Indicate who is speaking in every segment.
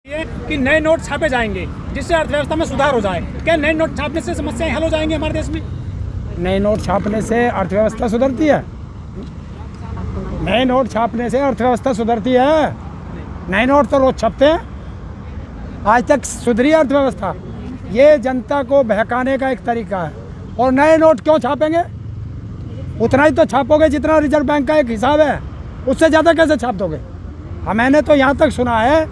Speaker 1: कि नए नोट छापे जाएंगे जिससे अर्थव्यवस्था में सुधार हो जाए। क्या नए नोट छापने से समस्याएं हल हो जाएंगी हमारे देश में?
Speaker 2: नए नोट छापने से अर्थव्यवस्था सुधरती है? नए नोट छापने से अर्थव्यवस्था सुधरती है? नए नोट तो रोज छपते हैं, आज तक सुधरी अर्थव्यवस्था? ये जनता को बहकाने का एक तरीका है। और नए नोट क्यों छापेंगे? उतना ही तो छापोगे जितना रिजर्व बैंक का एक हिसाब है, उससे ज़्यादा कैसे छाप दोगे? मैंने तो यहाँ तक सुना है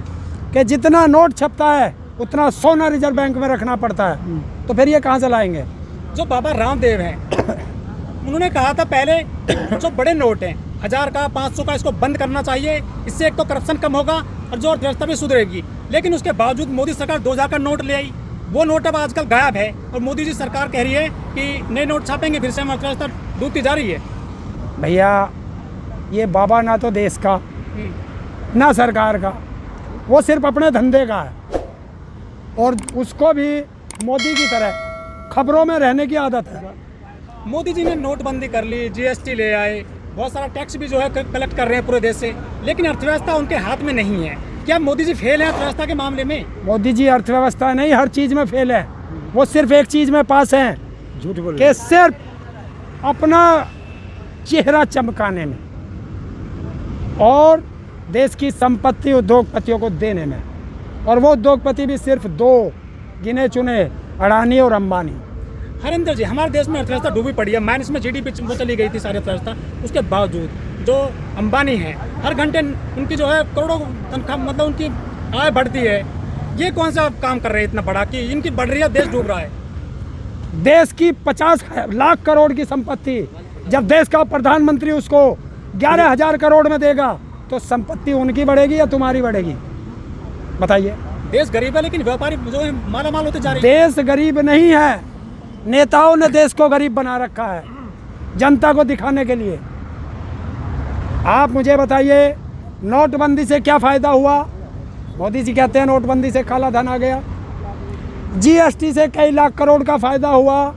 Speaker 2: कि जितना नोट छपता है उतना सोना रिजर्व बैंक में रखना पड़ता है, तो फिर ये कहाँ से लाएंगे?
Speaker 1: जो बाबा रामदेव हैं उन्होंने कहा था पहले जो बड़े नोट हैं 1000 का 500 का इसको बंद करना चाहिए, इससे एक तो करप्शन कम होगा और जो अर्थव्यवस्था भी सुधरेगी। लेकिन उसके बावजूद मोदी सरकार 2000 का नोट ले आई, वो नोट अब आजकल गायब है और मोदी जी सरकार कह रही है कि नए नोट छापेंगे, फिर से हम अर्थव्यवस्था डूबती जा रही है।
Speaker 2: भैया ये बाबा ना तो देश का ना सरकार का, वो सिर्फ अपने धंधे का है और उसको भी मोदी की तरह खबरों में रहने की आदत है।
Speaker 1: मोदी जी ने नोटबंदी कर ली, जीएसटी ले आए, बहुत सारा टैक्स भी जो है कलेक्ट कर रहे हैं पूरे देश से, लेकिन अर्थव्यवस्था उनके हाथ में नहीं है। क्या मोदी जी फेल है अर्थव्यवस्था के मामले में?
Speaker 2: मोदी जी अर्थव्यवस्था नहीं, हर चीज़ में फेल है। वो सिर्फ एक चीज़ में पास हैं,
Speaker 1: झूठ बोल
Speaker 2: कि सिर्फ अपना चेहरा चमकाने में और देश की संपत्ति उद्योगपतियों को देने में। और वो उद्योगपति भी सिर्फ दो गिने चुने, अडानी और अंबानी।
Speaker 1: हरिंदर जी, हमारे देश में अर्थव्यवस्था डूबी पड़ी है, माइनस में जीडीपी वो चली गई थी सारी अर्थव्यवस्था। उसके बावजूद जो अंबानी है हर घंटे उनकी जो है करोड़ों तनख्वाह, मतलब उनकी आय बढ़ती है। ये कौन सा काम कर रहे हैं इतना बड़ा कि इनकी बढ़ रही है, देश डूब रहा है?
Speaker 2: देश की 50 लाख करोड़ की संपत्ति जब देश का प्रधानमंत्री उसको 11,000 करोड़ में देगा तो संपत्ति उनकी बढ़ेगी या तुम्हारी बढ़ेगी? बताइए।
Speaker 1: देश गरीब है लेकिन व्यापारी जो है माला माल होते जा रहे हैं।
Speaker 2: देश गरीब नहीं है, नेताओं ने देश को गरीब बना रखा है जनता को दिखाने के लिए। आप मुझे बताइए नोटबंदी से क्या फ़ायदा हुआ? मोदी जी कहते हैं नोटबंदी से काला धन आ गया। जीएसटी से कई लाख करोड़ का फ़ायदा हुआ,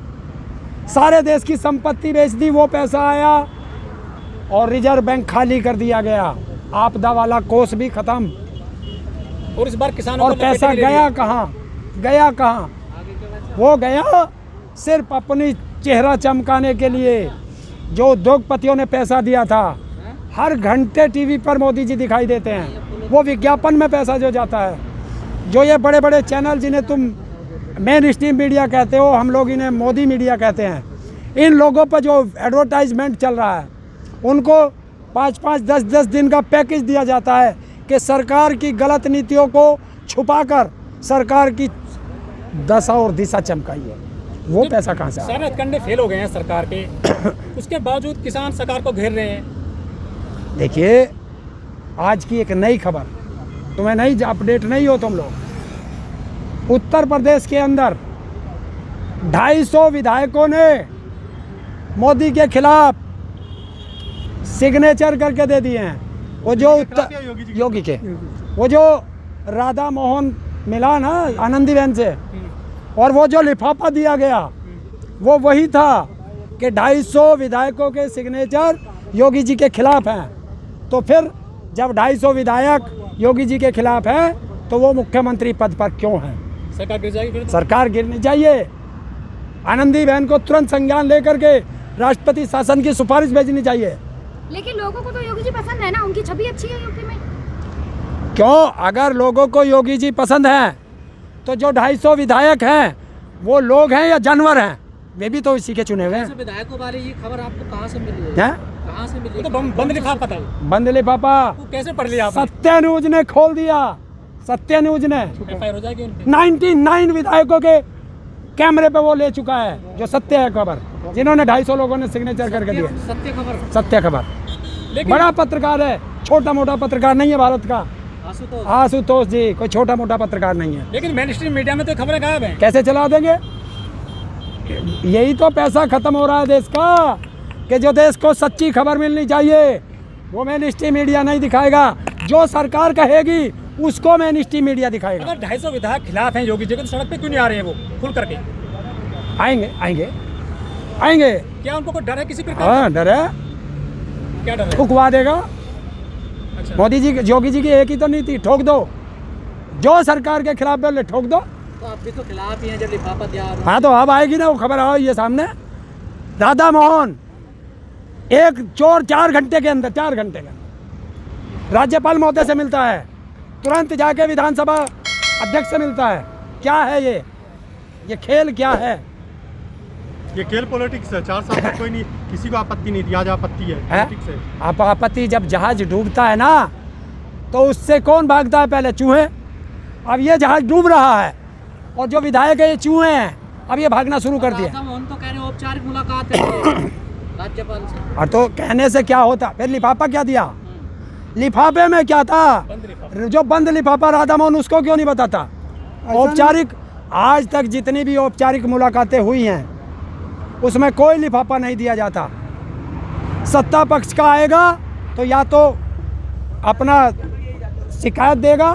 Speaker 2: सारे देश की संपत्ति बेच दी, वो पैसा आया और रिजर्व बैंक खाली कर दिया गया, आपदा वाला कोष भी खत्म।
Speaker 1: और इस बार किसानों
Speaker 2: और पैसा गया कहाँ? गया कहाँ? वो गया सिर्फ अपनी चेहरा चमकाने के लिए। जो उद्योगपतियों ने पैसा दिया था, हर घंटे टीवी पर मोदी जी दिखाई देते हैं, वो विज्ञापन में पैसा जो जाता है। जो ये बड़े बड़े चैनल जिन्हें तुम मेन स्ट्रीम मीडिया कहते हो, हम लोग इन्हें मोदी मीडिया कहते हैं, इन लोगों पर जो एडवर्टाइजमेंट चल रहा है उनको 5-5, 10-10 दिन का पैकेज दिया जाता है कि सरकार की गलत नीतियों को छुपाकर सरकार की दशा और दिशा चमकाइए। वो पैसा कहाँ से?
Speaker 1: सारे हथकंडे फेल हो गए हैं सरकार के उसके बावजूद किसान सरकार को घेर रहे हैं।
Speaker 2: देखिए आज की एक नई खबर, तुम्हें नहीं अपडेट नहीं हो तुम लोग। उत्तर प्रदेश के अंदर 250 विधायकों ने मोदी के खिलाफ सिग्नेचर करके दे दिए हैं। वो जो योगी के वो जो राधा मोहन मिला ना आनंदीबेन से, और वो जो लिफाफा दिया गया वो वही था कि 250 विधायकों के सिग्नेचर योगी जी के खिलाफ हैं। तो फिर जब 250 विधायक योगी जी के खिलाफ हैं तो वो मुख्यमंत्री पद पर क्यों हैं?
Speaker 1: सरकार गिर जाएगी।
Speaker 2: सरकार गिरनी चाहिए। आनंदीबेन को तुरंत संज्ञान लेकर के राष्ट्रपति शासन की सिफारिश भेजनी चाहिए।
Speaker 3: लेकिन लोगों को तो योगी जी पसंद है ना, उनकी छवि अच्छी है यूपी में।
Speaker 2: क्यों? अगर लोगों को योगी जी पसंद है तो जो 250 विधायक हैं वो लोग हैं या जानवर हैं? वे भी तो इसी के चुने हुए हैं।
Speaker 4: विधायकों वाली ये खबर आपको कहाँ से मिली है? कहाँ से मिली?
Speaker 1: तो बंद लिफाफा था।
Speaker 2: बंद लिफाफा
Speaker 1: कैसे पढ़ लिया आपने?
Speaker 2: सत्य न्यूज ने खोल दिया। सत्य न्यूज ने
Speaker 1: एफआईआर हो जाएगी उन पे।
Speaker 2: 99 विधायकों के कैमरे पे वो ले चुका है, जो सत्य है खबर, जिन्होंने 250 लोगों ने सिग्नेचर करके दिए।
Speaker 4: सत्य खबर।
Speaker 2: सत्य खबर। बड़ा पत्रकार है, छोटा मोटा पत्रकार नहीं है भारत का। आशुतोष जी कोई छोटा मोटा पत्रकार नहीं है।
Speaker 1: लेकिन मेन स्ट्रीम मीडिया में तो खबरें गायब हैं।
Speaker 2: कैसे चला देंगे? यही तो पैसा खत्म हो रहा है देश का, कि जो देश को सच्ची खबर मिलनी चाहिए वो मेन स्ट्रीम मीडिया नहीं दिखाएगा, जो सरकार कहेगी उसको मेन स्ट्रीम मीडिया दिखाएगा।
Speaker 1: अगर 250 विधायक खिलाफ हैं योगी जी के, तो सड़क पे क्यों नहीं आ रहे हैं वो खुल करके?
Speaker 2: आएंगे आएंगे आएंगे।
Speaker 1: क्या उनको कोई डर है किसी प्रकार?
Speaker 2: हाँ डर है।
Speaker 1: क्या डर है?
Speaker 2: ठुकवा देगा।
Speaker 1: अच्छा।
Speaker 2: मोदी जी योगी जी की एक ही तो नीति, ठोक दो। जो सरकार के खिलाफ बोले ठोक दो।
Speaker 4: तो आप भी तो खिलाफ ही हैं जब लिफाफा दिया।
Speaker 2: हाँ तो अब आएगी ना वो खबर, आओ ये सामने। राधा मोहन एक चोर 4 घंटे के अंदर, 4 घंटे के अंदर राज्यपाल महोदय से मिलता है, तुरंत जाके विधानसभा अध्यक्ष से मिलता है। क्या है ये खेल क्या है?
Speaker 5: ये खेल पॉलिटिक्स है। 4 साल तक कोई नहीं, किसी को आपत्ति नहीं थी, आज आपत्ति है पॉलिटिक्स है।
Speaker 2: आप आपत्ति, जब जहाज डूबता है ना तो उससे कौन भागता है? पहले चूहे। अब ये जहाज डूब रहा है और जो विधायक है ये चूहे हैं, अब ये भागना शुरू कर दिया।
Speaker 4: राधा मोहन तो कह रहे औपचारिक मुलाकात है राज्यपाल से।
Speaker 2: और तो कहने से क्या होता? फिर लिफाफा क्या दिया? लिफाफे में क्या था? जो बंद लिफाफा राधा मोहन, उसको क्यों नहीं बताता? औपचारिक, आज तक जितनी भी औपचारिक मुलाकातें हुई हैं उसमें कोई लिफाफा नहीं दिया जाता। सत्ता पक्ष का आएगा तो या तो अपना शिकायत देगा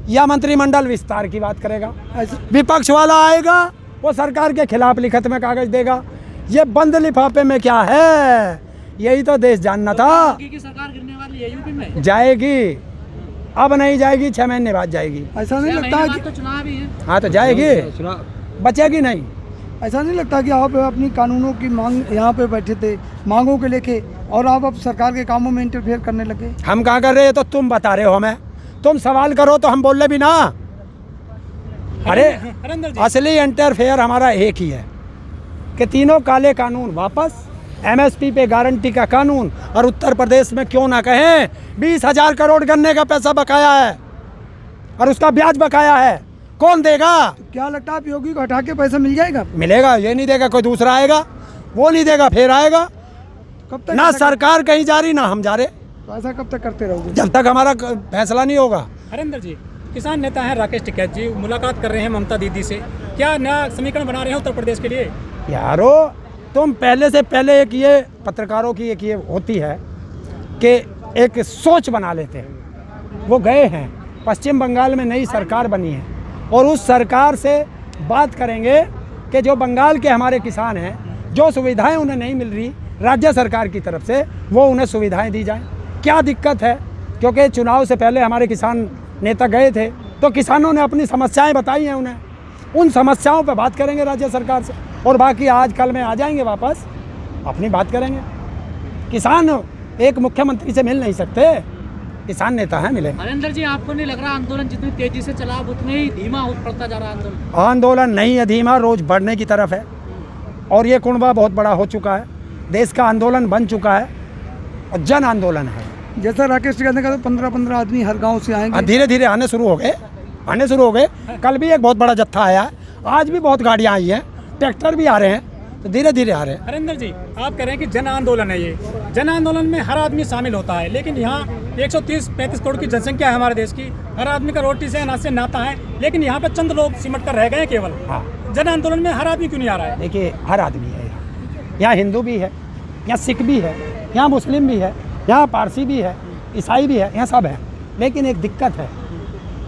Speaker 2: या मंत्रिमंडल विस्तार की बात करेगा। विपक्ष वाला आएगा वो सरकार के खिलाफ लिखत में कागज देगा। ये बंद लिफाफे में क्या है? यही तो देश जानना था।
Speaker 4: की सरकार गिरने वाली है यूपी में।
Speaker 2: जाएगी, अब नहीं जाएगी, 6 महीने बाद जाएगी।
Speaker 6: ऐसा नहीं लगता कि
Speaker 4: तो चुनाव ही है।
Speaker 2: हाँ तो जाएगी, बचेगी नहीं।
Speaker 6: ऐसा नहीं लगता कि आप अपनी कानूनों की मांग यहाँ पे बैठे थे, मांगों के लेके, और आप अब सरकार के कामों में इंटरफेयर करने लगे?
Speaker 2: हम कहाँ कर रहे हैं? तो तुम बता रहे हो हमें। तुम सवाल करो तो हम बोल रहे भी ना। अरे
Speaker 1: हरिंदर जी,
Speaker 2: असली इंटरफेयर हमारा एक ही है कि तीनों काले कानून वापस, एमएसपी पे गारंटी का कानून, और उत्तर प्रदेश में क्यों ना कहें 20,000 करोड़ गन्ने का पैसा बकाया है और उसका ब्याज बकाया है। कौन देगा?
Speaker 6: क्या लगता है आप योगी को हटा के पैसा मिल जाएगा?
Speaker 2: मिलेगा, ये नहीं देगा कोई दूसरा आएगा, वो नहीं देगा फिर आएगा।
Speaker 6: कब तक
Speaker 2: ना
Speaker 6: ऐसा
Speaker 2: सरकार कहीं जा रही ना हम जा रहे,
Speaker 6: तो ऐसा कब तक करते रहोगे?
Speaker 2: जब तक हमारा फैसला नहीं होगा।
Speaker 1: हरिंदर जी, किसान नेता हैं राकेश टिकैत जी, मुलाकात कर रहे हैं ममता दीदी से। क्या नया समीकरण बना रहे हैं उत्तर प्रदेश के लिए?
Speaker 2: यारो तुम पहले से पहले एक ये पत्रकारों की एक ये होती है कि एक सोच बना लेते हैं। वो गए हैं, पश्चिम बंगाल में नई सरकार बनी है और उस सरकार से बात करेंगे कि जो बंगाल के हमारे किसान हैं, जो सुविधाएं उन्हें नहीं मिल रही राज्य सरकार की तरफ से, वो उन्हें सुविधाएं दी जाएं। क्या दिक्कत है? क्योंकि चुनाव से पहले हमारे किसान नेता गए थे तो किसानों ने अपनी समस्याएं बताई हैं उन्हें। उन समस्याओं पर बात करेंगे राज्य सरकार से, और बाकी आज कल में आ जाएंगे वापस, अपनी बात करेंगे। किसान एक मुख्यमंत्री से मिल नहीं सकते, किसान नेता है मिले।
Speaker 4: हरिंदर जी, आपको नहीं लग रहा आंदोलन जितनी तेजी से चला उतने ही धीमा हो पड़ता जा रहा है आंदोलन?
Speaker 2: आंदोलन नहीं है धीमा, रोज बढ़ने की तरफ है और ये कुनबा बहुत बड़ा हो चुका है, देश का आंदोलन बन चुका है और जन आंदोलन है।
Speaker 6: जैसा राकेश टिकैत ने कहा 15-15 आदमी हर गांव से आएंगे।
Speaker 2: धीरे धीरे आने शुरू हो गए, कल भी एक बहुत बड़ा जत्था आया, आज भी बहुत गाड़ियाँ आई हैं, ट्रैक्टर भी आ रहे हैं, तो धीरे धीरे आ रहे हैं।
Speaker 1: हरिंदर जी, आप कह रहे हैं कि जन आंदोलन है ये, जन आंदोलन में हर आदमी शामिल होता है, लेकिन यहाँ 130-35 करोड़ की जनसंख्या है हमारे देश की, हर आदमी का रोटी से अनाज से नाता है, लेकिन यहाँ पे चंद लोग सिमट कर रह गए केवल।
Speaker 2: हाँ,
Speaker 1: जन आंदोलन में हर आदमी क्यों नहीं आ रहा है?
Speaker 2: देखिए हर आदमी है यहाँ हिंदू भी है, यहाँ सिख भी है, यहाँ मुस्लिम भी है, यहाँ पारसी भी है, ईसाई भी है, यहाँ सब है। लेकिन एक दिक्कत है,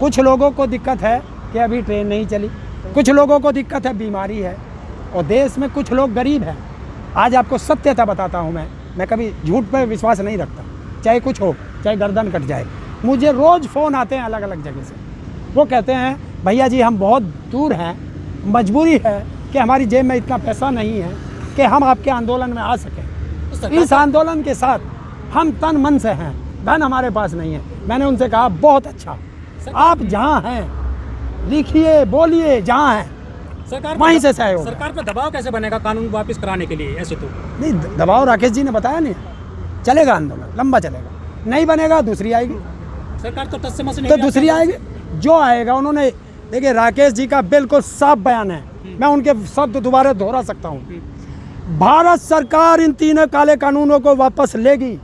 Speaker 2: कुछ लोगों को दिक्कत है कि अभी ट्रेन नहीं चली, कुछ लोगों को दिक्कत है बीमारी है, और देश में कुछ लोग गरीब हैं। आज आपको सत्यता बताता हूँ, मैं कभी झूठ पर विश्वास नहीं रखता, चाहे कुछ हो, चाहे गर्दन कट जाए। मुझे रोज़ फ़ोन आते हैं अलग अलग जगह से, वो कहते हैं भैया जी हम बहुत दूर हैं, मजबूरी है कि हमारी जेब में इतना पैसा नहीं है कि हम आपके आंदोलन में आ सकें। इस आंदोलन के साथ हम तन मन से हैं, धन हमारे पास नहीं है। मैंने उनसे कहा बहुत अच्छा, आप जहाँ हैं लिखिए, बोलिए, जहाँ हैं
Speaker 1: सरकार
Speaker 2: वहीं से सहयोग।
Speaker 1: सरकार पर दबाव कैसे बनेगा कानून वापस कराने के लिए? ऐसे तो
Speaker 2: नहीं, दबाव राकेश जी ने बताया नहीं, चलेगा आंदोलन, लंबा चलेगा, नहीं बनेगा दूसरी आएगी,
Speaker 1: सरकार तो टस से मस नहीं
Speaker 2: तो दूसरी आएगी, जो आएगा। उन्होंने देखिए राकेश जी का बिल्कुल साफ बयान है, मैं उनके शब्द दोबारा दोहरा सकता हूँ। भारत सरकार इन तीनों काले कानूनों को वापस लेगी,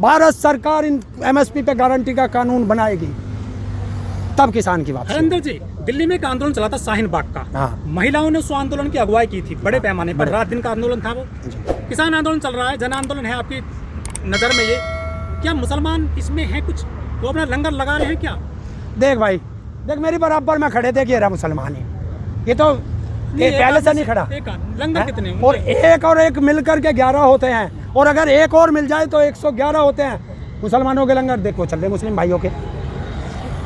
Speaker 2: भारत सरकार इन एमएसपी पे गारंटी का कानून बनाएगी, तब किसान की वापसी।
Speaker 1: हरिंदर जी, दिल्ली में एक आंदोलन चला था शाहीन बाग का,
Speaker 2: हाँ।
Speaker 1: महिलाओं ने उस आंदोलन की अगुवाई की थी बड़े पैमाने पर, रात दिन का आंदोलन था वो। किसान आंदोलन चल रहा है, जन आंदोलन है आपकी नज़र में, ये क्या मुसलमान इसमें है कुछ, वो अपना लंगर लगा रहे हैं क्या?
Speaker 2: देख भाई, देख मेरी बराबर में खड़े थे कि ये रहा मुसलमान ही, ये तो ये पहले से नहीं खड़ा।
Speaker 1: एक लंगर कितने?
Speaker 2: और एक मिलकर के 11 होते हैं, और अगर एक और मिल जाए तो 111 होते हैं मुसलमानों के लंगर। देखो चल रहे मुस्लिम भाइयों के,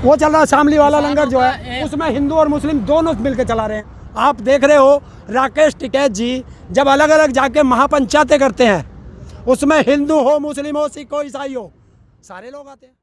Speaker 2: वो चल रहा है शामली वाला लंगर जो है, उसमें हिंदू और मुस्लिम दोनों मिलकर चला रहे हैं। आप देख रहे हो राकेश टिकैत जी जब अलग अलग जाके महापंचायतें करते हैं, उसमें हिंदू हो, मुस्लिम हो, सिख हो, ईसाई हो, सारे लोग आते हैं।